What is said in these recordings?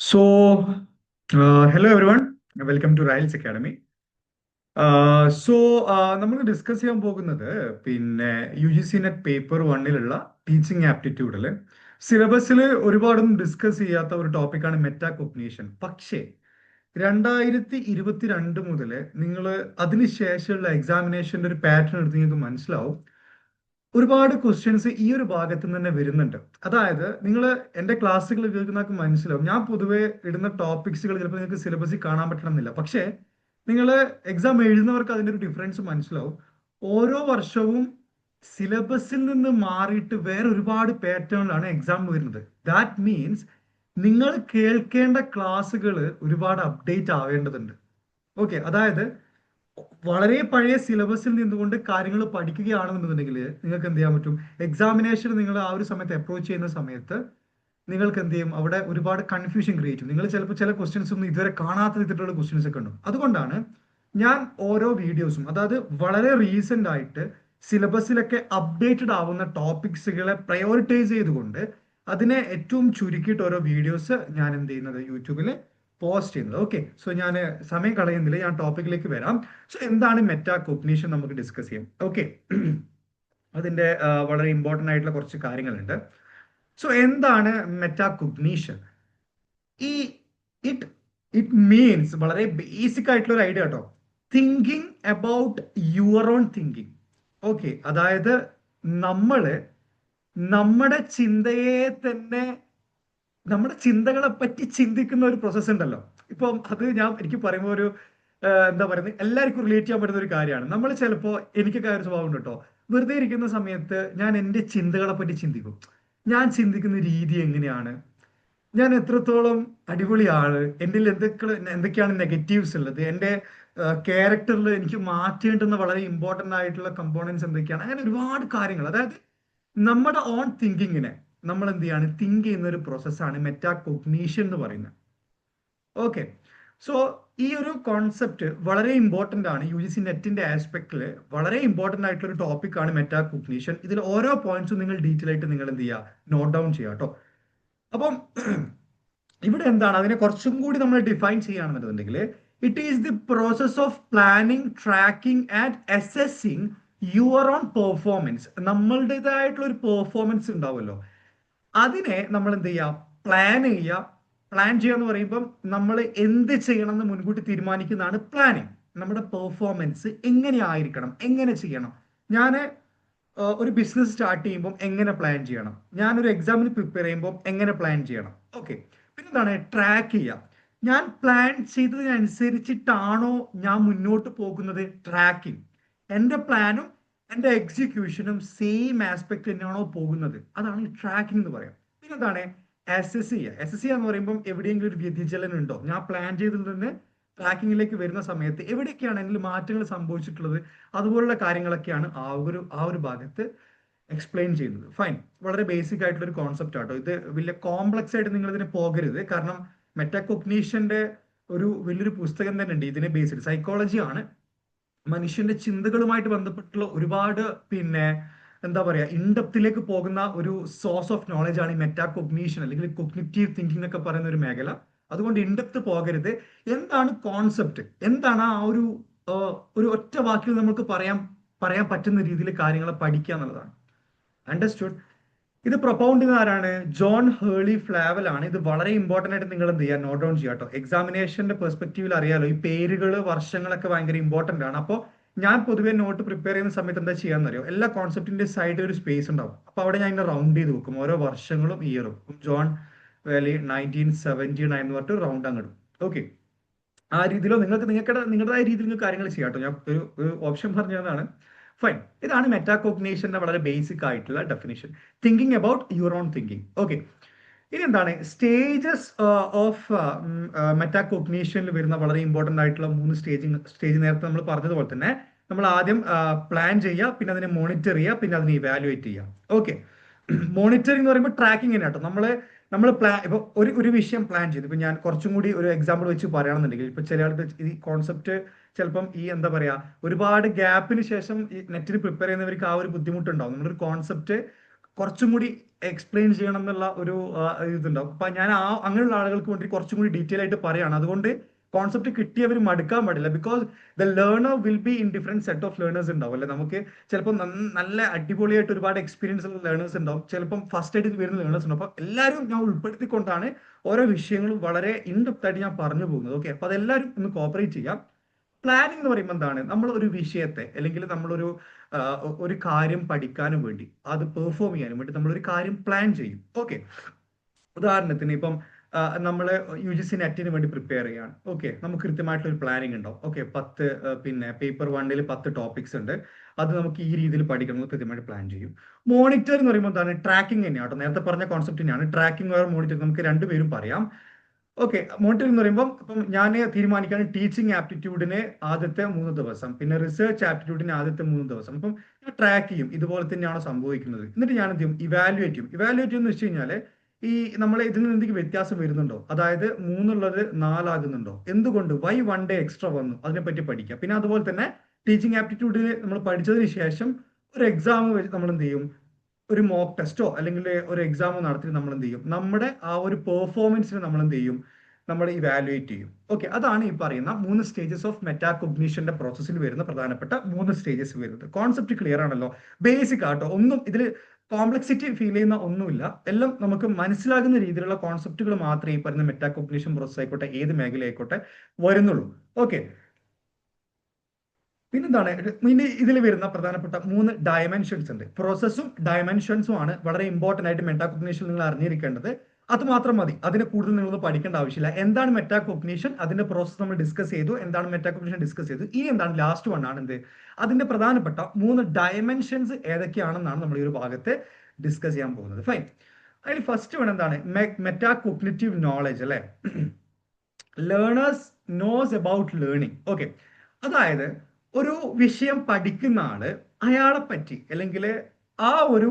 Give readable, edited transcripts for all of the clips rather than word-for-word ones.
So, hello everyone, welcome to Riles Academy. So നമ്മൾ discuss ചെയ്യാൻ പോകുന്നത് പിന്നെ U G C NET paper വണ്ണിലുള്ള ടീച്ചിങ് ആപ്റ്റിറ്റ്യൂഡിൽ സിലബസിൽ ഒരുപാടൊന്നും ഡിസ്കസ് ചെയ്യാത്ത ഒരു ടോപ്പിക്കാണ് മെറ്റാ കൊഗ്നീഷൻ. പക്ഷേ 2022 മുതൽ നിങ്ങൾ അതിനുശേഷമുള്ള എക്സാമിനേഷന്റെ ഒരു പാറ്റേൺ എടുത്ത് നിങ്ങൾക്ക് മനസ്സിലാവും. ഒരുപാട് ക്വസ്റ്റ്യൻസ് ഈ ഒരു ഭാഗത്ത് നിന്ന് തന്നെ വരുന്നുണ്ട്. അതായത് നിങ്ങൾ എൻ്റെ ക്ലാസ്സുകൾ കേൾക്കുന്നവർക്ക് മനസ്സിലാവും, ഞാൻ പൊതുവെ ഇടുന്ന ടോപ്പിക്സുകൾ ചിലപ്പോൾ നിങ്ങൾക്ക് സിലബസിൽ കാണാൻ പറ്റണമെന്നില്ല. പക്ഷേ നിങ്ങൾ എക്സാം എഴുതുന്നവർക്ക് അതിൻ്റെ ഒരു ഡിഫറൻസ് മനസ്സിലാവും. ഓരോ വർഷവും സിലബസിൽ നിന്ന് മാറിയിട്ട് വേറെ ഒരുപാട് പാറ്റേണിലാണ് എക്സാം വരുന്നത്. ദാറ്റ് മീൻസ് നിങ്ങൾ കേൾക്കേണ്ട ക്ലാസ്സുകൾ ഒരുപാട് അപ്ഡേറ്റ് ആവേണ്ടതുണ്ട്. ഓക്കെ, അതായത് വളരെ പഴയ സിലബസിൽ നിന്നുകൊണ്ട് കാര്യങ്ങൾ പഠിക്കുകയാണെന്നുണ്ടെങ്കിൽ നിങ്ങൾക്ക് എന്ത് ചെയ്യാൻ പറ്റും, എക്സാമിനേഷൻ നിങ്ങൾ ആ ഒരു സമയത്ത് അപ്രോച്ച് ചെയ്യുന്ന സമയത്ത് നിങ്ങൾക്ക് എന്ത് ചെയ്യും, അവിടെ ഒരുപാട് കൺഫ്യൂഷൻ ക്രിയേറ്റ് ചെയ്യും. നിങ്ങൾ ചിലപ്പോൾ ചില ക്വസ്റ്റ്യൻസ് ഒന്നും ഇതുവരെ കാണാത്ത വിധത്തിലുള്ള ക്വസ്റ്റ്യൻസ് ഒക്കെ ഉണ്ടാവും. അതുകൊണ്ടാണ് ഞാൻ ഓരോ വീഡിയോസും, അതായത് വളരെ റീസെന്റ് ആയിട്ട് സിലബസിലൊക്കെ അപ്ഡേറ്റഡ് ആവുന്ന ടോപ്പിക്സുകളെ പ്രയോറിറ്റൈസ് ചെയ്തുകൊണ്ട് അതിനെ ഏറ്റവും ചുരുക്കിയിട്ട് ഓരോ വീഡിയോസ് ഞാൻ എന്ത് ചെയ്യുന്നത് യൂട്യൂബിൽ പോസ്റ്റ് ചെയ്യുന്നത്. ഓക്കെ, സോ ഞാൻ സമയം കളയുന്നില്ല, ഞാൻ ടോപ്പിക്കിലേക്ക് വരാം. സോ എന്താണ് മെറ്റാ കൊഗ്നീഷൻ നമുക്ക് ഡിസ്കസ് ചെയ്യാം. ഓക്കെ, അതിന്റെ വളരെ ഇമ്പോർട്ടൻ്റ് ആയിട്ടുള്ള കുറച്ച് കാര്യങ്ങളുണ്ട്. സോ എന്താണ് മെറ്റാ കൊഗ്നീഷൻ? ഈ ഇറ്റ് ഇറ്റ് മീൻസ് വളരെ ബേസിക് ആയിട്ടുള്ള ഒരു ഐഡിയ കേട്ടോ. Thinking about your own thinking. Okay, അതായത് നമ്മള് നമ്മുടെ ചിന്തയെ തന്നെ, നമ്മുടെ ചിന്തകളെ പറ്റി ചിന്തിക്കുന്ന ഒരു പ്രോസസ്സ് ഉണ്ടല്ലോ. ഇപ്പം അത് എനിക്ക് പറയുമ്പോൾ ഒരു എന്താ പറയുന്നത്, എല്ലാവർക്കും റിലേറ്റ് ചെയ്യാൻ പറ്റുന്ന ഒരു കാര്യമാണ്. നമ്മൾ ചിലപ്പോൾ, എനിക്കൊക്കെ ഒരു സ്വഭാവം ഉണ്ട് കേട്ടോ, വെറുതെ ഇരിക്കുന്ന സമയത്ത് ഞാൻ എൻ്റെ ചിന്തകളെ പറ്റി ചിന്തിക്കും. ഞാൻ ചിന്തിക്കുന്ന രീതി എങ്ങനെയാണ്, ഞാൻ എത്രത്തോളം അടിപൊളിയാണ്, എൻ്റെ എന്തൊക്കെയാണ് നെഗറ്റീവ്സ് ഉള്ളത്, എൻ്റെ ക്യാരക്ടറിൽ എനിക്ക് മാറ്റേണ്ടുന്ന വളരെ ഇമ്പോർട്ടൻ്റ് ആയിട്ടുള്ള കമ്പോണൻസ് എന്തൊക്കെയാണ്, അങ്ങനെ ഒരുപാട് കാര്യങ്ങൾ. അതായത് നമ്മുടെ ഓൺ തിങ്കിങ്ങിനെ നമ്മൾ എന്ത് ചെയ്യാണ്, തിങ്ക് ചെയ്യുന്ന ഒരു പ്രോസസ്സാണ് മെറ്റാ കൊഗ്നീഷൻ എന്ന് പറയുന്നത്. ഓക്കെ, സോ ഈ ഒരു കോൺസെപ്റ്റ് വളരെ ഇമ്പോർട്ടൻ്റ് ആണ്. യു ജി സി നെറ്റിന്റെ ആസ്പെക്റ്റിൽ വളരെ ഇമ്പോർട്ടൻ്റ് ആയിട്ടുള്ള ഒരു ടോപ്പിക് ആണ് മെറ്റാ കൊഗ്നീഷൻ. ഇതിൽ ഓരോ പോയിന്റ്സും നിങ്ങൾ ഡീറ്റെയിൽ ആയിട്ട് നിങ്ങൾ എന്ത് ചെയ്യുക, നോട്ട് ഡൗൺ ചെയ്യുക കേട്ടോ. അപ്പം ഇവിടെ എന്താണ്, അതിനെ കുറച്ചും കൂടി നമ്മൾ ഡിഫൈൻ ചെയ്യുകയാണെന്നുണ്ടെങ്കിൽ, it is the process of planning, tracking and assessing your own performance. നമ്മളുടേതായിട്ടുള്ള ഒരു പെർഫോമൻസ് ഉണ്ടാവുമല്ലോ, അതിനെ നമ്മൾ എന്ത് ചെയ്യുക, പ്ലാൻ ചെയ്യുക. പ്ലാൻ ചെയ്യുക എന്ന് പറയുമ്പം നമ്മൾ എന്ത് ചെയ്യണം എന്ന് മുൻകൂട്ടി തീരുമാനിക്കുന്നതാണ് പ്ലാനിങ്. നമ്മുടെ പെർഫോമൻസ് എങ്ങനെ ആയിരിക്കണം, എങ്ങനെ ചെയ്യണം. ഞാൻ ഒരു ബിസിനസ് സ്റ്റാർട്ട് ചെയ്യുമ്പോൾ എങ്ങനെ പ്ലാൻ ചെയ്യണം, ഞാനൊരു എക്സാമിന് പ്രിപ്പയർ ചെയ്യുമ്പോൾ എങ്ങനെ പ്ലാൻ ചെയ്യണം. ഓക്കെ, പിന്നെ എന്താണ് ട്രാക്ക് ചെയ്യുക. ഞാൻ പ്ലാൻ ചെയ്തതിനനുസരിച്ചിട്ടാണോ ഞാൻ മുന്നോട്ട് പോകുന്നത്, ട്രാക്കിംഗ്. എൻ്റെ പ്ലാനും എൻ്റെ എക്സിക്യൂഷനും സെയിം ആസ്പെക്ട് തന്നെയാണോ പോകുന്നത്, അതാണ് ഈ ട്രാക്കിംഗ് എന്ന് പറയാം. പിന്നെ എന്താണ് അസസ് ചെയ്യുക. അസസ് ചെയ്യുക എന്ന് പറയുമ്പോൾ എവിടെയെങ്കിലും ഒരു വ്യതിചലനം ഉണ്ടോ, ഞാൻ പ്ലാൻ ചെയ്തതിൽ നിന്ന് ട്രാക്കിങ്ങിലേക്ക് വരുന്ന സമയത്ത് എവിടെയൊക്കെയാണ് അതിൽ മാറ്റങ്ങൾ സംഭവിച്ചിട്ടുള്ളത്, അതുപോലുള്ള കാര്യങ്ങളൊക്കെയാണ് ആ ഒരു ഭാഗത്ത് എക്സ്പ്ലെയിൻ ചെയ്യുന്നത്. ഫൈൻ, വളരെ ബേസിക് ആയിട്ടുള്ള ഒരു കോൺസെപ്റ്റ് ആട്ടോ ഇത്. വലിയ കോംപ്ലക്സ് ആയിട്ട് നിങ്ങൾ ഇതിനെ പോകരുത്, കാരണം മെറ്റാകൊഗ്നീഷന്റെ ഒരു വലിയൊരു പുസ്തകം തന്നെ ഉണ്ട് ഇതിനെ ബേസ്ഡ്. സൈക്കോളജി ആണ്, മനുഷ്യന്റെ ചിന്തകളുമായിട്ട് ബന്ധപ്പെട്ടുള്ള ഒരുപാട് പിന്നെ എന്താ പറയാ ഇൻഡെപ്തിലേക്ക് പോകുന്ന ഒരു സോഴ്സ് ഓഫ് നോളജ് ആണ് ഈ മെറ്റാകൊഗ്നീഷൻ അല്ലെങ്കിൽ കൊഗ്നിറ്റീവ് തിങ്കിങ് എന്നൊക്കെ പറയുന്ന ഒരു മേഖല. അതുകൊണ്ട് ഇൻഡെപ്ത് പോകരുത്. എന്താണ് കോൺസെപ്റ്റ്, എന്താണ് ആ ഒരു ഒറ്റ വാക്കിൽ നമുക്ക് പറയാൻ പറ്റുന്ന രീതിയിൽ കാര്യങ്ങളെ പഠിക്കുക എന്നുള്ളതാണ്. അണ്ടർസ്റ്റുഡ്? ഇത് പ്രൊപ്പൗണ്ട് ചെയ്യുന്ന ആരാണ്? ജോൺ ഹേർലി ഫ്ലാവൽ ആണ്. ഇത് വളരെ ഇമ്പോർട്ടന്റ് ആയിട്ട് നിങ്ങൾ എന്ത് ചെയ്യുക, നോട്ട് ഡൗൺ ചെയ്യുക കേട്ടോ. എക്സാമിനേഷന്റെ പെർസ്പെക്റ്റീവിൽ അറിയാലോ, ഈ പേരുകൾ വർഷങ്ങളൊക്കെ ഭയങ്കര ഇമ്പോർട്ടന്റ് ആണ്. അപ്പോൾ ഞാൻ പൊതുവേ നോട്ട് പ്രിപ്പയർ ചെയ്യുന്ന സമയത്ത് എന്താ ചെയ്യാന്നറിയോ, എല്ലാ കോൺസെപ്റ്റിന്റെ സൈഡിൽ ഒരു സ്പേസ് ഉണ്ടാവും. അപ്പൊ അവിടെ ഞാൻ ഇങ്ങനെ റൗണ്ട് ചെയ്ത് വെക്കും ഓരോ വർഷങ്ങളും ഇയറും. ജോൺ വാലി 1979 എന്ന് പറഞ്ഞിട്ട് റൗണ്ട് അങ്ങോട്ടും. ഓക്കെ, ആ രീതിയിലോ നിങ്ങളുടേതായ രീതിയിൽ നിങ്ങൾക്ക് കാര്യങ്ങൾ ചെയ്യാം കേട്ടോ. ഞാൻ ഒരു ഓപ്ഷൻ പറഞ്ഞതാണ്. ഫൈൻ, ഇതാണ് മെറ്റാകോഗ്നീഷന്റെ വളരെ ബേസിക് ആയിട്ടുള്ള definition. Thinking about your own thinking. Okay, ഇനി എന്താണ് സ്റ്റേജസ് ഓഫ് മെറ്റാകോഗ്നീഷനിൽ വരുന്ന വളരെ ഇമ്പോർട്ടന്റ് ആയിട്ടുള്ള 3 സ്റ്റേജ് നേരത്തെ നമ്മൾ പറഞ്ഞതുപോലെ തന്നെ നമ്മൾ ആദ്യം പ്ലാൻ ചെയ്യുക, പിന്നെ അതിനെ മോണിറ്റർ ചെയ്യുക, പിന്നെ അതിനെ ഇവാലുവേറ്റ് ചെയ്യുക. ഓക്കെ, മോണിറ്ററിംഗ് എന്ന് പറയുമ്പോൾ ട്രാക്കിംഗ് തന്നെ കേട്ടോ. നമ്മൾ ഇപ്പൊ ഒരു വിഷയം പ്ലാൻ ചെയ്തു. ഇപ്പൊ ഞാൻ കുറച്ചും കൂടി ഒരു എക്സാമ്പിൾ വെച്ച് പറയുകയാണെന്നുണ്ടെങ്കിൽ, ഇപ്പൊ ചില ആൾക്ക് ഈ കോൺസെപ്റ്റ് ചിലപ്പം ഈ എന്താ പറയാ ഒരുപാട് ഗ്യാപ്പിന് ശേഷം ഈ നെറ്റിന് പ്രിപ്പയർ ചെയ്യുന്നവർക്ക് ആ ഒരു ബുദ്ധിമുട്ടുണ്ടാവും. നമ്മളൊരു കോൺസെപ്റ്റ് കുറച്ചും കൂടി എക്സ്പ്ലെയിൻ ചെയ്യണം എന്നുള്ള ഒരു ഇതുണ്ടാവും. അപ്പൊ ഞാൻ അങ്ങനെയുള്ള ആളുകൾക്ക് വേണ്ടി കുറച്ചും കൂടി ഡീറ്റെയിൽ ആയിട്ട് പറയാണ്. അതുകൊണ്ട് കോൺസെപ്റ്റ് കിട്ടിയവർ മടുക്കാൻ പാടില്ല. Because the learner will be in different set of learners ഉണ്ടാവും അല്ലെ. നമുക്ക് ചിലപ്പോൾ നല്ല അടിപൊളിയായിട്ട് ഒരുപാട് എക്സ്പീരിയൻസ് ഉള്ള ലേണേഴ്സ് ഉണ്ടാവും, ചിലപ്പം ഫസ്റ്റ് ആയിട്ട് വരുന്ന ലേണേഴ്സ് ഉണ്ടാവും. അപ്പൊ എല്ലാവരും ഞാൻ ഉൾപ്പെടുത്തിക്കൊണ്ടാണ് ഓരോ വിഷയങ്ങളും വളരെ ഇൻഡെപ്ത് ആയിട്ട് ഞാൻ പറഞ്ഞു പോകുന്നത്. ഓക്കെ, അപ്പൊ അതെല്ലാവരും ഒന്ന് കോപ്പറേറ്റ് ചെയ്യാം. പ്ലാനിംഗ് എന്ന് പറയുമ്പോൾ എന്താണ്, നമ്മൾ ഒരു വിഷയത്തെ അല്ലെങ്കിൽ നമ്മളൊരു ഒരു കാര്യം പഠിക്കാനും വേണ്ടി അത് പെർഫോം ചെയ്യാനും വേണ്ടി നമ്മളൊരു കാര്യം പ്ലാൻ ചെയ്യും. ഓക്കെ, ഉദാഹരണത്തിന് ഇപ്പം നമ്മൾ UGC നെറ്റിന് വേണ്ടി പ്രിപ്പയർ ചെയ്യാണ്. ഓക്കെ, നമുക്ക് കൃത്യമായിട്ടൊരു പ്ലാനിങ് ഉണ്ടാവും. ഓക്കെ, 10 പിന്നെ പേപ്പർ 1 10 ടോപ്പിക്സ് ഉണ്ട്, അത് നമുക്ക് ഈ രീതിയിൽ പഠിക്കണം എന്ന് കൃത്യമായിട്ട് പ്ലാൻ ചെയ്യും. മോണിറ്റർ എന്ന് പറയുമ്പോൾ എന്താണ്, ട്രാക്കിംഗ് തന്നെയാണ്. നേരത്തെ പറഞ്ഞ കോൺസെപ്റ്റ് തന്നെയാണ്. ട്രാക്കിംഗ് വേറെ മോണിറ്റർ നമുക്ക് രണ്ടുപേരും പറയാം. ഓക്കെ, മോണിറ്ററിംഗ് എന്ന് പറയുമ്പോൾ ഇപ്പം ഞാൻ തീരുമാനിക്കുകയാണ് ടീച്ചിങ് ആപ്റ്റിറ്റ്യൂഡിന് ആദ്യത്തെ 3 ദിവസം, പിന്നെ റിസർച്ച് ആപ്റ്റിറ്റ്യൂഡിന് ആദ്യത്തെ 3 ദിവസം. അപ്പം ഞാൻ ട്രാക്ക് ചെയ്യും ഇതുപോലെ തന്നെയാണോ സംഭവിക്കുന്നത്. എന്നിട്ട് ഞാൻ എന്ത് ചെയ്യും, ഇവാലുവേറ്റ് ചെയ്യും. ഇവാലുവേറ്റ് ചെയ്യുന്ന വെച്ച് കഴിഞ്ഞാൽ ഈ നമ്മളെ ഇതിൽ നിന്ന് എന്തെങ്കിലും വ്യത്യാസം വരുന്നുണ്ടോ, അതായത് 3 4 ആകുന്നുണ്ടോ, എന്തുകൊണ്ട്, വൈ 1 ഡേ എക്സ്ട്രാ വന്നു, അതിനെപ്പറ്റി പഠിക്കാം. പിന്നെ അതുപോലെ തന്നെ ടീച്ചിങ് ആപ്റ്റിറ്റ്യൂഡിന് നമ്മൾ പഠിച്ചതിന് ശേഷം ഒരു എക്സാം വെച്ച് നമ്മൾ എന്ത് ചെയ്യും, ഒരു മോക്ക് ടെസ്റ്റോ അല്ലെങ്കിൽ ഒരു എക്സാമോ നടത്തി നമ്മൾ എന്ത് ചെയ്യും, നമ്മുടെ ആ ഒരു പെർഫോമൻസിനെ നമ്മൾ എന്ത് ചെയ്യും, നമ്മൾ ഇവാലുവേറ്റ് ചെയ്യും. ഓക്കെ, അതാണ് ഈ പറയുന്ന 3 സ്റ്റേജസ് ഓഫ് മെറ്റാകോഗ്നിഷന്റെ പ്രോസസ്സിൽ വരുന്ന പ്രധാനപ്പെട്ട 3 സ്റ്റേജസ് വരുന്നത്. കോൺസെപ്റ്റ് ക്ലിയർ ആണല്ലോ, ബേസിക് ആട്ടോ, ഒന്നും ഇതിൽ കോംപ്ലക്സിറ്റി ഫീൽ ചെയ്യുന്ന ഒന്നുമില്ല. എല്ലാം നമുക്ക് മനസ്സിലാകുന്ന രീതിയിലുള്ള കോൺസെപ്റ്റുകൾ മാത്രമേ ഈ പറയുന്ന മെറ്റാകോഗ്നിഷൻ പ്രോസസ് ആയിക്കോട്ടെ ഏത് മേഖല ആയിക്കോട്ടെ വരുന്നുള്ളൂ. ഓക്കെ, പിന്നെന്താണ് ഇതിൽ വരുന്ന പ്രധാനപ്പെട്ട 3 ഡയമെൻഷൻസ് ഉണ്ട്. പ്രോസസ്സും ഡയമെൻഷൻസും ആണ് വളരെ ഇമ്പോർട്ടന്റ് ആയിട്ട് മെറ്റാകോഗ്നിഷൻ നിങ്ങൾ അറിഞ്ഞിരിക്കേണ്ടത്. അത് മാത്രം മതി, അതിനെ കൂടുതൽ നിങ്ങളൊന്നും പഠിക്കേണ്ട ആവശ്യമില്ല. എന്താണ് മെറ്റാകോഗ്നിഷൻ, അതിന്റെ പ്രോസസ് നമ്മൾ ഡിസ്കസ് ചെയ്തു. എന്താണ് മെറ്റാകോഗ്നിഷൻ ഡിസ്കസ് ചെയ്തു. ഈ എന്താണ് ലാസ്റ്റ് വൺ ആണ് എന്ത്, അതിന്റെ പ്രധാനപ്പെട്ട 3 ഡയമെൻഷൻസ് ഏതൊക്കെയാണെന്നാണ് നമ്മൾ ഈ ഒരു ഭാഗത്ത് ഡിസ്കസ് ചെയ്യാൻ പോകുന്നത്. ഫൈൻ, അതിൽ ഫസ്റ്റ് വൺ എന്താണ്, മെറ്റാകോഗ്നിറ്റീവ് നോളജ് അല്ലെ. Learners knows about learning. Okay, അതായത് ഒരു വിഷയം പഠിക്കുന്ന ആള് അയാളെ പറ്റി അല്ലെങ്കിൽ ആ ഒരു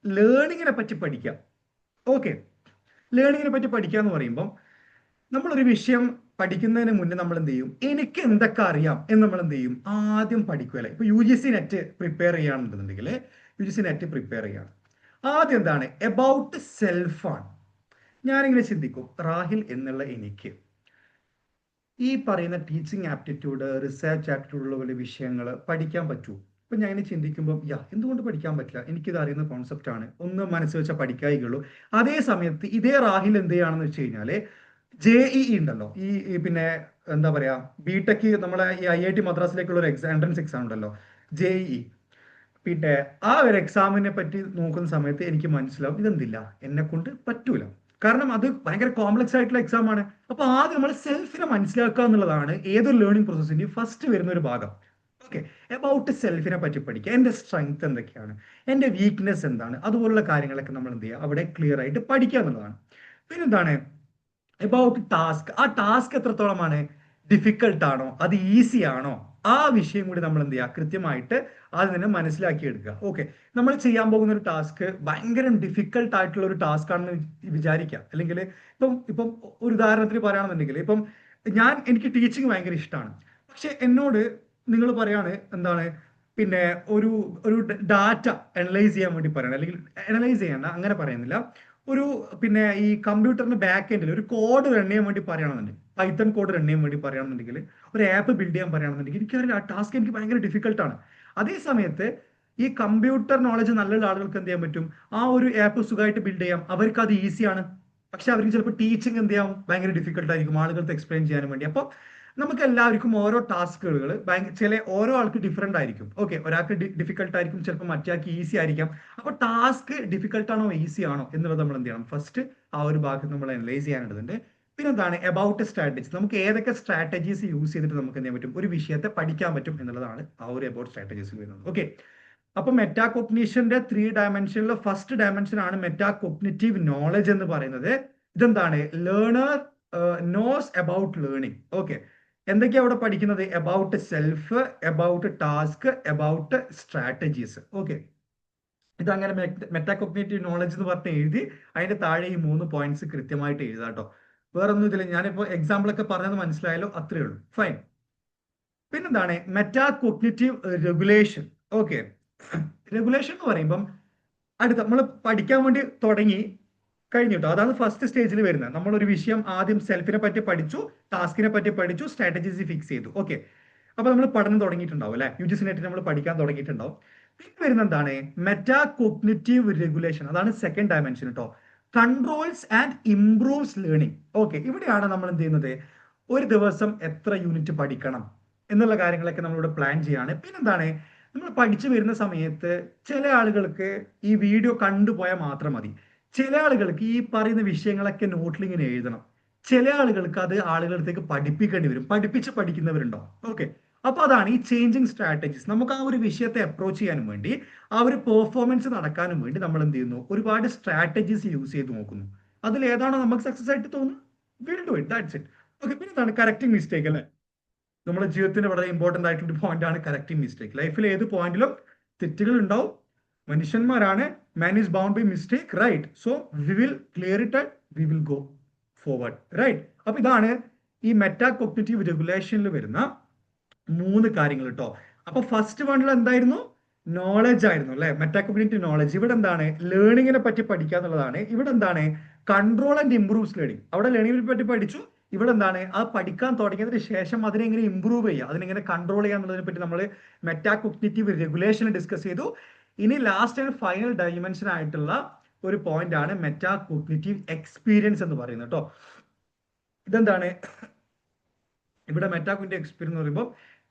ലേണിങ്ങിനെ പറ്റി പഠിക്കാം. ഓക്കെ, ലേണിങ്ങിനെ പറ്റി പഠിക്കുക എന്ന് പറയുമ്പോൾ നമ്മളൊരു വിഷയം പഠിക്കുന്നതിന് മുന്നേ നമ്മൾ എന്ത് ചെയ്യും, എനിക്ക് എന്തൊക്കെ അറിയാം എന്ന് നമ്മൾ എന്ത് ചെയ്യും, ആദ്യം പഠിക്കുമല്ലേ. ഇപ്പൊ UGC നെറ്റ് പ്രിപ്പയർ ചെയ്യുകയാണെന്നുണ്ടെങ്കിൽ UGC നെറ്റ് പ്രിപ്പയർ ചെയ്യണം. ആദ്യം എന്താണ്, എബൌട്ട് സെൽഫാണ്. ഞാനിങ്ങനെ ചിന്തിക്കും, റാഹിൽ എന്നുള്ള എനിക്ക് ഈ പറയുന്ന ടീച്ചിങ് ആപ്റ്റിറ്റ്യൂഡ്, റിസർച്ച് ആപ്റ്റിറ്റ്യൂഡ് ഉള്ള വിഷയങ്ങൾ പഠിക്കാൻ പറ്റൂ. ഇപ്പൊ ഞാൻ ഇങ്ങനെ ചിന്തിക്കുമ്പോൾ എന്തുകൊണ്ട് പഠിക്കാൻ പറ്റില്ല, എനിക്കിത് അറിയുന്ന കോൺസെപ്റ്റ് ആണ്, ഒന്ന് മനസ്സ് വെച്ചാൽ പഠിക്കായിക്കുള്ളൂ. അതേ സമയത്ത് ഇതേ റാഹിൽ എന്ത് ചെയ്യാണെന്ന് വെച്ച് കഴിഞ്ഞാല് JEE ഉണ്ടല്ലോ, പിന്നെ എന്താ പറയാ BTech നമ്മളെ ഈ IIT മദ്രാസിലേക്കുള്ള ഒരു എൻട്രൻസ് എക്സാം ഉണ്ടല്ലോ, JEE. പിന്നെ ആ ഒരു എക്സാമിനെ പറ്റി നോക്കുന്ന സമയത്ത് എനിക്ക് മനസ്സിലാവും ഇതെന്തില്ല, എന്നെ കൊണ്ട് പറ്റൂല. കാരണം അത് ഭയങ്കര കോംപ്ലക്സ് ആയിട്ടുള്ള എക്സാം ആണ്. അപ്പൊ ആദ്യം നമ്മൾ സെൽഫിനെ മനസ്സിലാക്കുക എന്നുള്ളതാണ് ഏതൊരു ലേണിംഗ് പ്രോസസ്സിന്റെയും ഫസ്റ്റ് വരുന്ന ഒരു ഭാഗം. ഓക്കെ, അബൌട്ട് സെൽഫിനെ പറ്റി പഠിക്കുക. എന്റെ സ്ട്രെങ്ത് എന്തൊക്കെയാണ്, എന്റെ വീക്ക്നെസ് എന്താണ്, അതുപോലുള്ള കാര്യങ്ങളൊക്കെ നമ്മൾ എന്ത് ചെയ്യുക, അവിടെ ക്ലിയർ ആയിട്ട് പഠിക്കുക എന്നുള്ളതാണ്. പിന്നെന്താണ്, അബൌട്ട് ടാസ്ക്. ആ ടാസ്ക് എത്രത്തോളമാണ്, ഡിഫിക്കൽട്ട് ആണോ, അത് ഈസി ആണോ, ആ വിഷയം കൂടി നമ്മൾ എന്ത് ചെയ്യുക, കൃത്യമായിട്ട് ആദ്യം തന്നെ മനസ്സിലാക്കി എടുക്കുക. ഓക്കെ, നമ്മൾ ചെയ്യാൻ പോകുന്ന ഒരു ടാസ്ക് ഭയങ്കര ഡിഫിക്കൽട്ട് ആയിട്ടുള്ള ഒരു ടാസ്ക് ആണെന്ന് വിചാരിക്കുക. അല്ലെങ്കിൽ ഇപ്പം ഒരു ഉദാഹരണത്തിന് പറയുകയാണെന്നുണ്ടെങ്കിൽ ഇപ്പം എനിക്ക് ടീച്ചിങ് ഭയങ്കര ഇഷ്ടമാണ്. പക്ഷെ എന്നോട് നിങ്ങൾ പറയാണ് എന്താണ്, പിന്നെ ഒരു ഒരു ഡാറ്റ അനലൈസ് ചെയ്യാൻ വേണ്ടി പറയണം, അല്ലെങ്കിൽ അനലൈസ് ചെയ്യണ്ട അങ്ങനെ പറയുന്നില്ല, ഒരു പിന്നെ ഈ കമ്പ്യൂട്ടറിന്റെ ബാക്ക് എൻഡിൽ ഒരു കോഡ് റൺ ചെയ്യാൻ വേണ്ടി പറയുകയാണെന്നുണ്ടെങ്കിൽ, പൈത്തൺ കോഡ് റൺ ചെയ്യാൻ വേണ്ടി പറയുകയാണെന്നുണ്ടെങ്കിൽ, ഒരു ആപ്പ് ബിൽഡ് ചെയ്യാൻ പറയുകയാണെന്നുണ്ടെങ്കിൽ, എനിക്കറിയില്ല, ആ ടാസ്ക് എനിക്ക് ഭയങ്കര ഡിഫിക്കൽട്ടാണ്. അതേ സമയത്ത് ഈ കമ്പ്യൂട്ടർ നോളജ് നല്ല ആളുകൾക്ക് എന്ത് ചെയ്യാൻ പറ്റും, ആ ഒരു ആപ്പ് സുഖമായിട്ട് ബിൽഡ് ചെയ്യാം, അവർക്ക് അത് ഈസിയാണ്. പക്ഷെ അവർക്ക് ചിലപ്പോൾ ടീച്ചിങ് എന്ത് ചെയ്യാം, ഭയങ്കര ഡിഫിക്കൽട്ട് ആയിരിക്കും ആളുകൾക്ക് എക്സ്പ്ലെയിൻ ചെയ്യാൻ വേണ്ടി. അപ്പോൾ നമുക്ക് എല്ലാവർക്കും ഓരോ ടാസ്കുകൾ ഓരോ ആൾക്ക് ഡിഫറെന്റ് ആയിരിക്കും. ഓക്കെ, ഒരാൾക്ക് ഡിഫിക്കൽട്ട് ആയിരിക്കും, ചിലപ്പോൾ മറ്റേ ഈസി ആയിരിക്കാം. അപ്പൊ ടാസ്ക് ഡിഫിക്കൽട്ട് ആണോ ഈസി ആണോ എന്നുള്ളത് നമ്മൾ എന്ത് ചെയ്യണം, ഫസ്റ്റ് ആ ഒരു ഭാഗത്ത് നമ്മൾ അനലൈസ് ചെയ്യാനുള്ളതുണ്ട്. പിന്നെ എന്താണ്, അബൌട്ട് സ്ട്രാറ്റജീസ്. നമുക്ക് ഏതൊക്കെ സ്ട്രാറ്റജീസ് യൂസ് ചെയ്തിട്ട് നമുക്ക് എന്ത് ചെയ്യാൻ പറ്റും, ഒരു വിഷയത്തെ പഠിക്കാൻ പറ്റും എന്നുള്ളതാണ് ആ ഒരു അബൌട്ട് സ്ട്രാറ്റജീസിൽ വരുന്നത്. ഓക്കെ, അപ്പൊ മെറ്റാകോഗ്നിഷന്റെ 3 ഡയമെൻഷനിലെ ഫസ്റ്റ് ഡയമെൻഷൻ ആണ് മെറ്റാകോഗ്നിറ്റീവ് നോളജ് എന്ന് പറയുന്നത്. ഇതെന്താണ്, learner knows about learning. Okay, എന്തൊക്കെയാ അവിടെ പഠിക്കുന്നത്, about self, about task, about strategies. Okay, ഇതങ്ങനെ മെറ്റാകോഗ്നിറ്റീവ് നോളജ് എന്ന് പറഞ്ഞ് എഴുതി അതിന്റെ താഴെ ഈ 3 പോയിന്റ്സ് കൃത്യമായിട്ട് എഴുതാട്ടോ. വേറെ ഒന്നും ഇതില്ല, ഞാനിപ്പോ എക്സാമ്പിൾ ഒക്കെ പറഞ്ഞത് മനസ്സിലായാലോ, അത്രേ ഉള്ളൂ. ഫൈൻ, പിന്നെന്താണ് മെറ്റാകോഗ്നിറ്റീവ് റെഗുലേഷൻ. ഓക്കെ, റെഗുലേഷൻ എന്ന് പറയുമ്പം അടുത്ത നമ്മൾ പഠിക്കാൻ വേണ്ടി തുടങ്ങി കഴിഞ്ഞു കേട്ടോ. അതാണ് ഫസ്റ്റ് സ്റ്റേജിൽ വരുന്നത്. നമ്മളൊരു വിഷയം ആദ്യം സെൽഫിനെ പറ്റി പഠിച്ചു, ടാസ്കിനെ പറ്റി പഠിച്ചു, സ്ട്രാറ്റജീസ് ഫിക്സ് ചെയ്തു. ഓക്കെ, അപ്പൊ നമ്മൾ പഠനം തുടങ്ങിയിട്ടുണ്ടാവും അല്ലെ, യു ജി സി നെറ്റ് നമ്മൾ പഠിക്കാൻ തുടങ്ങിയിട്ടുണ്ടാവും. പിന്നെ വരുന്ന എന്താണ്, മെറ്റാ കോഗ്നിറ്റീവ് റെഗുലേഷൻ. അതാണ് സെക്കൻഡ് ഡയമെൻഷൻ കേട്ടോ. Controls and improves learning. Okay, ഇവിടെയാണ് നമ്മൾ എന്ത് ചെയ്യുന്നത്, ഒരു ദിവസം എത്ര യൂണിറ്റ് പഠിക്കണം എന്നുള്ള കാര്യങ്ങളൊക്കെ നമ്മളിവിടെ പ്ലാൻ ചെയ്യാണ്. പിന്നെന്താണ്, നമ്മൾ പഠിച്ചു വരുന്ന സമയത്ത് ചില ആളുകൾക്ക് ഈ വീഡിയോ കണ്ടുപോയാൽ മാത്രം മതി. ചില ആളുകൾക്ക് ഈ പറയുന്ന വിഷയങ്ങളൊക്കെ നോട്ടിൽ ഇങ്ങനെ എഴുതണം. ചില ആളുകൾക്ക് അത് ആളുകളടുത്തേക്ക് പഠിപ്പിക്കേണ്ടി വരും. പഠിക്കുന്നവരുണ്ടോ? ഓക്കെ, അപ്പൊ അതാണ് ഈ ചേഞ്ചിങ് സ്ട്രാറ്റജീസ്. നമുക്ക് ആ ഒരു വിഷയത്തെ അപ്രോച്ച് ചെയ്യാനും വേണ്ടി, ആ ഒരു പെർഫോമൻസ് നടക്കാനും വേണ്ടി നമ്മൾ എന്ത് ചെയ്യുന്നു, ഒരുപാട് സ്ട്രാറ്റജീസ് യൂസ് ചെയ്ത് നോക്കുന്നു. അതിൽ ഏതാണോ നമുക്ക് സക്സസ് ആയിട്ട് തോന്നുന്നു, will do it, that's it. Okay, പിന്നെ എന്താണ് കറക്റ്റിംഗ് മിസ്റ്റേക്ക് അല്ലേ. നമ്മുടെ ജീവിതത്തിന് വളരെ ഇമ്പോർട്ടന്റ് ആയിട്ടുള്ള ഒരു പോയിന്റ് ആണ് കറക്റ്റിംഗ് മിസ്റ്റേക്ക്. ലൈഫിൽ ഏത് പോയിന്റിലും തെറ്റുകൾ ഉണ്ടാവും, മനുഷ്യന്മാരാണ്. Man is bound by mistake, right? So we will clear it and we will go forward, right? അപ്പൊ ഇതാണ് ഈ മെറ്റാ കോഗ്നിറ്റീവ് റെഗുലേഷനിൽ വരുന്ന 3 കാര്യങ്ങൾ കേട്ടോ. അപ്പൊ ഫസ്റ്റ് വണ്ണിൽ എന്തായിരുന്നു, നോളജ് ആയിരുന്നു അല്ലെ, മെറ്റാകോഗ്നിറ്റീവ് നോളജ്. ഇവിടെ എന്താണ്, ലേണിങ്ങിനെ പറ്റി പഠിക്കുക എന്നുള്ളതാണ്. ഇവിടെ എന്താണ്, കൺട്രോൾ ആൻഡ് ഇംപ്രൂവ്സ് ലേണിംഗ്. അവിടെ ലേണിങ്ങിനെ പറ്റി പഠിച്ചു. ഇവിടെ എന്താണ്, ആ പഠിക്കാൻ തുടങ്ങിയതിന് ശേഷം അതിനെങ്ങനെ ഇംപ്രൂവ് ചെയ്യുക, അതിനെങ്ങനെ കൺട്രോൾ ചെയ്യുക എന്നുള്ളതിനെ പറ്റി നമ്മൾ മെറ്റാകോഗ്നിറ്റീവ് റെഗുലേഷൻ ഡിസ്കസ് ചെയ്തു. ഇനി ലാസ്റ്റ് ആൻഡ് ഫൈനൽ ഡയമെൻഷൻ ആയിട്ടുള്ള ഒരു പോയിന്റ് ആണ് മെറ്റാകോഗ്നിറ്റീവ് എക്സ്പീരിയൻസ് എന്ന് പറയുന്നത് കേട്ടോ. ഇതെന്താണ്, ഇവിടെ മെറ്റാകോഗ്നിറ്റീവ് എക്സ്പീരിയൻസ് എന്ന് പറയുമ്പോൾ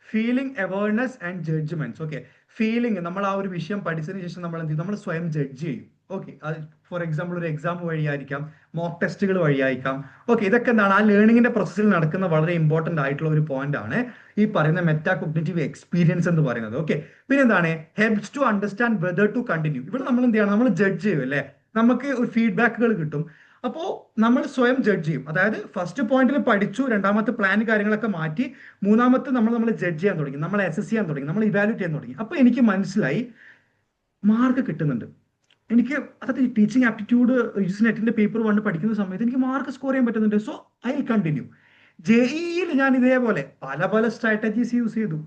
feeling, awareness and judgements. Okay, feeling, നമ്മൾ ആ ഒരു വിഷയം പഠിച്ചതിന് ശേഷം നമ്മൾ എന്ത് ചെയ്യും, നമ്മൾ സ്വയം ജഡ്ജ് ചെയ്യും. ഓക്കെ, അത് ഫോർ എക്സാമ്പിൾ ഒരു എക്സാം വഴിയായിരിക്കാം, മോക്ക് ടെസ്റ്റുകൾ വഴിയായിരിക്കാം. ഓക്കെ, ഇതൊക്കെ എന്താണ്, ആ ലേണിംഗിന്റെ പ്രോസസ്സിൽ നടക്കുന്ന വളരെ ഇമ്പോർട്ടന്റ് ആയിട്ടുള്ള ഒരു പോയിന്റ് ആണ് ഈ പറയുന്ന മെറ്റാകോഗ്നിറ്റീവ് എക്സ്പീരിയൻസ് എന്ന് പറയുന്നത്. ഓക്കെ, പിന്നെ എന്താണ്, helps to understand whether to continue. ഇവിടെ നമ്മൾ എന്ത് ചെയ്യണം, നമ്മൾ ജഡ്ജ് ചെയ്യും അല്ലെ, നമുക്ക് ഒരു ഫീഡ്ബാക്കുകൾ കിട്ടും. അപ്പോ നമ്മൾ സ്വയം ജഡ്ജ് ചെയ്യും. അതായത് ഫസ്റ്റ് പോയിന്റിൽ പഠിച്ചു, രണ്ടാമത്തെ പ്ലാൻ കാര്യങ്ങളൊക്കെ മാറ്റി, മൂന്നാമത്തെ നമ്മൾ ജഡ്ജ് ചെയ്യാൻ തുടങ്ങി, നമ്മൾ അസസ് ചെയ്യാൻ തുടങ്ങി, നമ്മൾ ഇവാലുവേറ്റ് ചെയ്യാൻ തുടങ്ങി. അപ്പൊ എനിക്ക് മനസ്സിലായി മാർക്ക് കിട്ടുന്നുണ്ട്. എനിക്ക് അതായത് ഈ ടീച്ചിങ് ആപ്റ്റിറ്റ്യൂഡ് നെറ്റിന്റെ പേപ്പർ 1 പഠിക്കുന്ന സമയത്ത് എനിക്ക് മാർക്ക് സ്കോർ ചെയ്യാൻ പറ്റുന്നുണ്ട്. So I will continue. ജെഇയിൽ ഞാൻ ഇതേപോലെ പല പല സ്ട്രാറ്റജീസ് യൂസ് ചെയ്തു,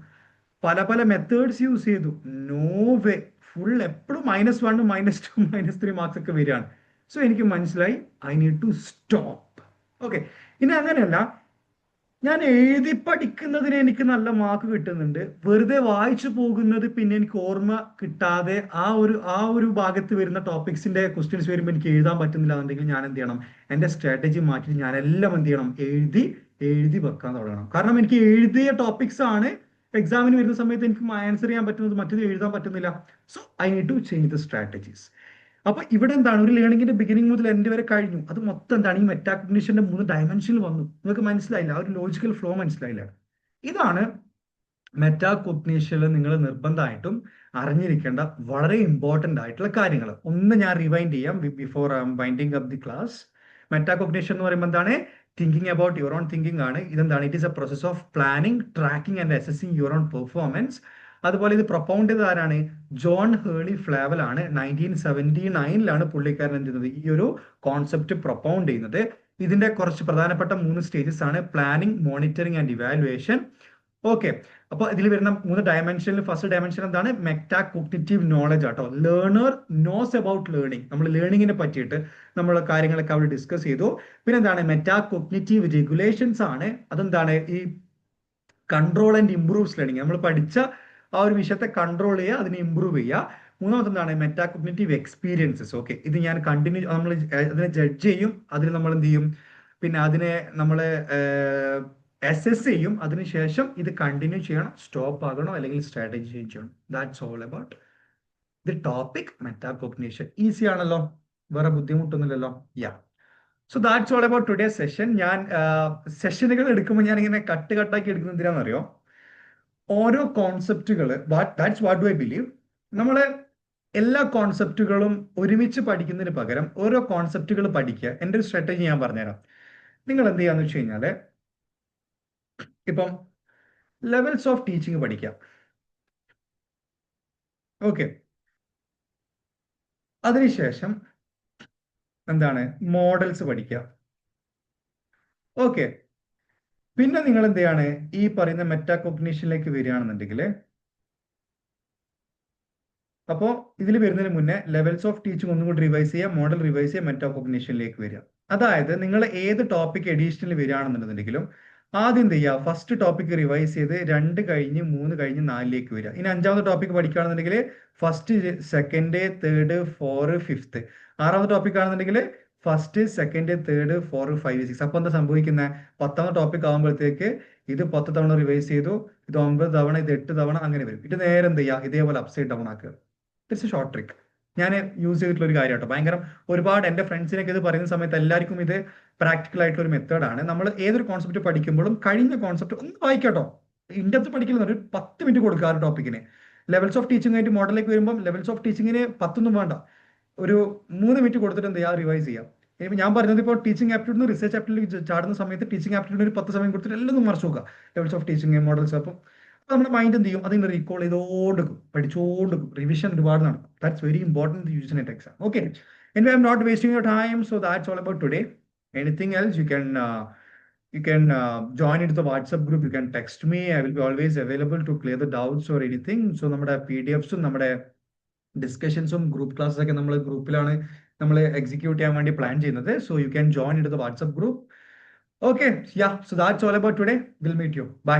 പല പല മെത്തേഡ്സ് യൂസ് ചെയ്തു. നോ വേ, ഫുൾ എപ്പോഴും -1, -2, -3 മാർക്സ് ഒക്കെ വരികയാണ്. സോ എനിക്ക് മനസ്സിലായി I need to stop. Okay, ഇനി അങ്ങനെയല്ല, ഞാൻ എഴുതി പഠിക്കുന്നതിന് എനിക്ക് നല്ല മാർക്ക് കിട്ടുന്നുണ്ട്, വെറുതെ വായിച്ചു പോകുന്നത് പിന്നെ എനിക്ക് ഓർമ്മ കിട്ടാതെ ആ ഒരു ഭാഗത്ത് വരുന്ന ടോപ്പിക്സിന്റെ ക്വസ്റ്റ്യൻസ് വരുമ്പോൾ എനിക്ക് എഴുതാൻ പറ്റുന്നില്ല എന്നുണ്ടെങ്കിൽ ഞാൻ എന്ത് ചെയ്യണം, എന്റെ സ്ട്രാറ്റജി മാറ്റി ഞാൻ എല്ലാം എന്ത് ചെയ്യണം, എഴുതി എഴുതി വെക്കാൻ തുടങ്ങണം. കാരണം എനിക്ക് എഴുതിയ ടോപ്പിക്സ് ആണ് എക്സാമിന് വരുന്ന സമയത്ത് എനിക്ക് ആൻസർ ചെയ്യാൻ പറ്റുന്നത്, മറ്റേത് എഴുതാൻ പറ്റുന്നില്ല. So I need to change the strategies. അപ്പൊ ഇവിടെ എന്താണ്, ഒരു ലേണിംഗിന്റെ ബിഗിനിങ് മുതൽ എൻഡ് വരെ കഴിഞ്ഞു. അത് മൊത്തം എന്താണ്, ഈ മെറ്റാകോഗ്നിഷന്റെ 3 ഡയമെൻഷനിൽ വന്നു. നിങ്ങൾക്ക് മനസ്സിലായില്ല, ആ ഒരു ലോജിക്കൽ ഫ്ലോ മനസ്സിലായില്ല. ഇതാണ് മെറ്റാകോഗ്നിഷനിൽ നിങ്ങൾ നിർബന്ധമായിട്ടും അറിഞ്ഞിരിക്കേണ്ട വളരെ ഇമ്പോർട്ടന്റ് ആയിട്ടുള്ള കാര്യങ്ങൾ. ഒന്ന് ഞാൻ റിവൈൻഡ് ചെയ്യാം before winding up the class. Metacognition എന്ന് പറയുമ്പോൾ എന്താണ്, thinking about your own thinking ആണ്. ഇതെന്താണ്, it is A process of planning, tracking and assessing your own performance. അതുപോലെ ഇത് പ്രൊപ്പൗണ്ട് ചെയ്തത് ആരാണ്, ജോൺ ഹേർലി ഫ്ലാവൽ ആണ്. 1979 പുള്ളിക്കാരൻ എന്ത് ചെയ്യുന്നത്, ഈ ഒരു കോൺസെപ്റ്റ് പ്രൊപ്പൗണ്ട് ചെയ്യുന്നത്. ഇതിന്റെ കുറച്ച് പ്രധാനപ്പെട്ട 3 സ്റ്റേജസ് ആണ്, planning, monitoring and evaluation. Okay, അപ്പൊ ഇതിൽ വരുന്ന 3 ഡയമെൻഷനിൽ ഫസ്റ്റ് ഡയമെൻഷൻ എന്താണ്, മെറ്റാകോഗ്നിറ്റീവ് നോളജ് ആട്ടോ. Learner knows about learning. നമ്മൾ ലേണിങ്ങിനെ പറ്റിയിട്ട് നമ്മൾ കാര്യങ്ങളൊക്കെ അവിടെ ഡിസ്കസ് ചെയ്തു. പിന്നെ എന്താണ്, മെറ്റാകോഗ്നിറ്റീവ് റെഗുലേഷൻസ് ആണ്. അതെന്താണ്, ഈ കൺട്രോൾ ആൻഡ് ഇംപ്രൂവ്സ് ലേണിംഗ്. നമ്മൾ പഠിച്ച ആ ഒരു വിഷയത്തെ കൺട്രോൾ ചെയ്യുക, അതിനെ ഇംപ്രൂവ് ചെയ്യുക. മൂന്നാമത്തെ എന്താണ്, മെറ്റാകോഗ്നിറ്റീവ് എക്സ്പീരിയൻസസ്. ഓക്കെ, ഇത് ഞാൻ കണ്ടിന്യൂ, നമ്മൾ അതിനെ ജഡ്ജ് ചെയ്യും, അതിന് നമ്മൾ എന്ത് ചെയ്യും, പിന്നെ അതിനെ നമ്മൾ അസസ് ചെയ്യും. അതിനുശേഷം ഇത് കണ്ടിന്യൂ ചെയ്യണം, സ്റ്റോപ്പ് ആകണോ, അല്ലെങ്കിൽ സ്ട്രാറ്റജി ചേഞ്ച് ചെയ്യണം. That's all about the topic metacognition. Easy ആണല്ലോ, വേറെ ബുദ്ധിമുട്ടൊന്നുമില്ലല്ലോ. Yeah, so that's all about today session. ഞാൻ സെഷനുകൾ എടുക്കുമ്പോൾ ഞാൻ ഇങ്ങനെ കട്ട് കട്ടാക്കി എടുക്കുന്നത് എന്തിനാണെന്നറിയോ, ഓരോ കോൺസെപ്റ്റുകൾ, that's what do I believe, നമ്മള് എല്ലാ കോൺസെപ്റ്റുകളും ഒരുമിച്ച് പഠിക്കുന്നതിന് പകരം ഓരോ കോൺസെപ്റ്റുകൾ പഠിക്കുക. എൻ്റെ ഒരു സ്ട്രാറ്റജി ഞാൻ പറഞ്ഞുതരാം. നിങ്ങൾ എന്ത് ചെയ്യാന്ന് വെച്ച് കഴിഞ്ഞാല്, ഇപ്പം ലെവൽസ് ഓഫ് ടീച്ചിങ് പഠിക്കാം. ഓക്കെ, അതിനുശേഷം എന്താണ്, മോഡൽസ് പഠിക്കാം. ഓക്കെ, പിന്നെ നിങ്ങൾ എന്ത് ചെയ്യാണ്, ഈ പറയുന്ന മെറ്റാകോഗ്നിഷനിലേക്ക് വരികയാണെന്നുണ്ടെങ്കിൽ അപ്പോൾ ഇതിൽ വരുന്നതിന് മുന്നേ ലെവൽസ് ഓഫ് ടീച്ചിങ് ഒന്നും കൂടി റിവൈസ് ചെയ്യുക, മോഡൽ റിവൈസ് ചെയ്യുക, മെറ്റാകോഗ്നിഷനിലേക്ക് വരിക. അതായത് നിങ്ങൾ ഏത് ടോപ്പിക് എഡീഷണൽ വരികയാണെന്നുണ്ടെങ്കിലും ആദ്യം എന്ത് ചെയ്യുക, ഫസ്റ്റ് ടോപ്പിക് റിവൈസ് ചെയ്ത് 2 കഴിഞ്ഞ് 3 കഴിഞ്ഞ് 4ലേക്ക് വരിക. ഇനി 5ാമത്തെ ടോപ്പിക് പഠിക്കുകയാണെന്നുണ്ടെങ്കിൽ ഫസ്റ്റ്, സെക്കൻഡ്, തേർഡ്, 4, 5th. 6ാമത്തെ ടോപ്പിക് ആണെന്നുണ്ടെങ്കിൽ ഫസ്റ്റ്, സെക്കൻഡ്, തേർഡ്, 4, 5, 6. അപ്പോൾ എന്താ സംഭവിക്കുന്നത്, 10ാമത്തെ ടോപ്പിക് ആകുമ്പോഴത്തേക്ക് ഇത് 10 തവണ റിവൈസ് ചെയ്തു, ഇത് 9 തവണ, ഇത് 8 തവണ, അങ്ങനെ വരും. ഇത് നേരെ എന്ത് ചെയ്യുക, ഇതേപോലെ അപ്സൈഡ് ഡൗൺ ആക്കുക. It's A short trick. ഞാൻ യൂസ് ചെയ്തിട്ടുള്ള ഒരു കാര്യം കേട്ടോ. ഭയങ്കര ഒരുപാട് എൻ്റെ ഫ്രണ്ട്സിനൊക്കെ ഇത് പറയുന്ന സമയത്ത് എല്ലാവർക്കും ഇത് പ്രാക്ടിക്കൽ ആയിട്ടുള്ള ഒരു മെത്തേഡാണ്. നമ്മൾ ഏതൊരു കോൺസെപ്റ്റ് പഠിക്കുമ്പോഴും കഴിഞ്ഞ കോൺസെപ്റ്റ് ഒന്ന് വായിക്കാട്ടോ. ഇൻഡെപ്ത് പഠിക്കുന്ന ഒരു 10 മിനിറ്റ് കൊടുക്കുക ആ ഒരു ടോപ്പിക്കിന്. ലെവൽസ് ഓഫ് ടീച്ചിങ് ആയിട്ട് മോഡലിലേക്ക് വരുമ്പോൾ ലെവൽസ് ഓഫ് ടീച്ചിങ്ങിന് 10 വേണ്ട, ഒരു 3 മിനിറ്റ് കൊടുത്തിട്ട് എന്ത് ചെയ്യുക, റിവൈസ് ചെയ്യാം. ഇനി ഞാൻ പറഞ്ഞത് ഇപ്പോൾ ടീച്ചിങ് ആപ്റ്റിറ്റ്യൂഡ് റിസർച്ച് ആപ്റ്റിറ്റ്യൂഡ് ചാടുന്ന സമയത്ത് ടീച്ചിങ് ആപ്റ്റിറ്റ്യൂഡ് ഒരു 10 സമയം കൊടുത്തിട്ട് എല്ലാം മറിച്ച് നോക്കുക, ലെവൽസ് ഓഫ് ടീച്ചിങ് മോഡൽസ്. അപ്പം നമ്മുടെ മൈൻഡ് എന്ത് ചെയ്യും, അതിന് റീകോൾ ചെയ്തോണ്ടിരിക്കും, പഠിച്ചുകൊണ്ടിരിക്കും, റിവിഷൻ ഒരുപാട് നടക്കും. That's very important to use in at exam. Okay, anyway, I'm not wasting your time, so that's all about today. Anything else, you can join into the WhatsApp group. You can text me. I will be always available to clear the doubts or anything. So നമ്മുടെ PDFs നമ്മുടെ ഡിസ്കഷൻസും group classes ഒക്കെ നമ്മൾ ഗ്രൂപ്പിലാണ് നമ്മൾ execute ചെയ്യാൻ വേണ്ടി plan ചെയ്യുന്നത്. So you can join in to the WhatsApp group. Okay, yeah, so that's all about today. Will meet you. By.